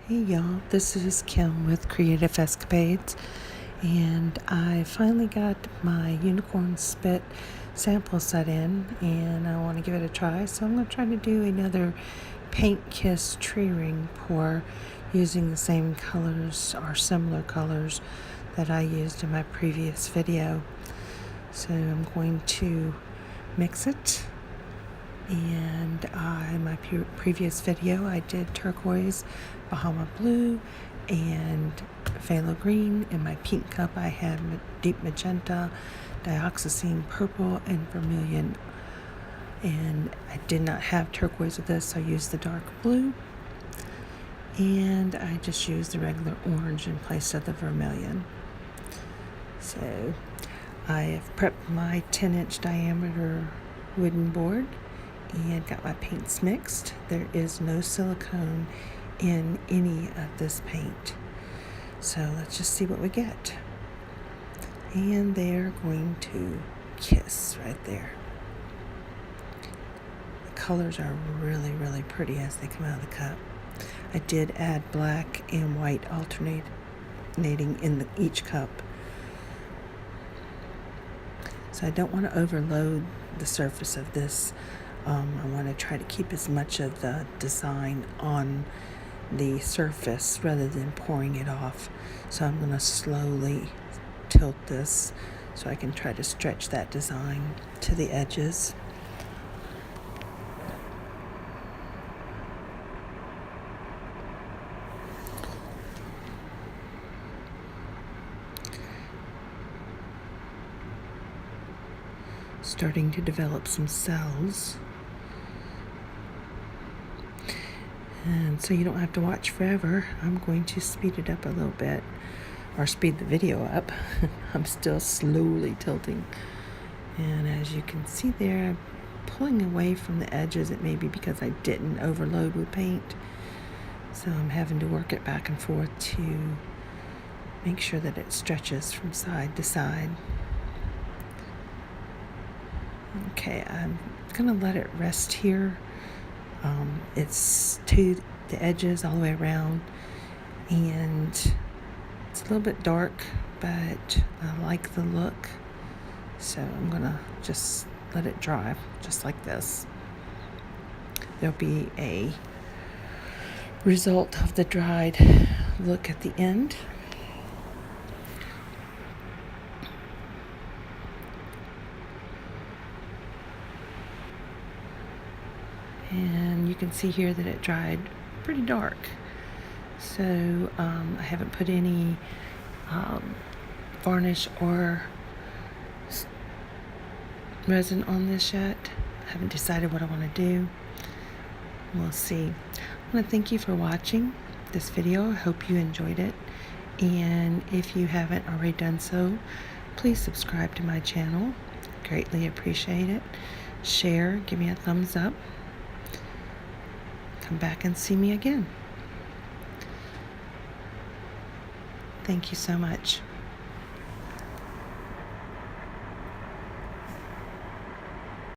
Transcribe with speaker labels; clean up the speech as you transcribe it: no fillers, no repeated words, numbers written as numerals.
Speaker 1: Hey y'all, this is Kim with Creative Escapades, and I finally got my unicorn spit sample set in, and I want to give it a try. So I'm going to try to do another paint kiss tree ring pour using the same colors or similar colors that I used in my previous video. So I'm going to mix it. And in my previous video, I did turquoise, Bahama blue, and phthalo green. In my pink cup, I had Deep Magenta, Dixocinne Purple, and Vermillion. And I did not have turquoise with this, so I used the dark blue. And I just used the regular orange in place of the Vermillion. So I have prepped my 10-inch diameter wooden board and got my paints mixed. There is no silicone in any of this paint. So let's just see what we get. And they're going to kiss right there. The colors are really, really pretty as they come out of the cup. I did add black and white alternating in each cup. So I don't want to overload the surface of this. I want to try to keep as much of the design on the surface rather than pouring it off. So I'm going to slowly tilt this so I can try to stretch that design to the edges. Starting to develop some cells. And so you don't have to watch forever. I'm going to speed it up a little bit, or speed the video up. I'm still slowly tilting. And as you can see there, I'm pulling away from the edges. It may be because I didn't overload with paint. So I'm having to work it back and forth to make sure that it stretches from side to side. Okay, I'm going to let it rest here. It's to the edges all the way around, and it's a little bit dark, but I like the look, so I'm going to just let it dry just like this. There'll be a result of the dried look at the end. And you can see here that it dried pretty dark. So I haven't put any varnish or resin on this yet. I haven't decided what I want to do. We'll see. I want to thank you for watching this video. I hope you enjoyed it. And if you haven't already done so, please subscribe to my channel. Greatly appreciate it. Share, give me a thumbs up. Come back and see me again. Thank you so much.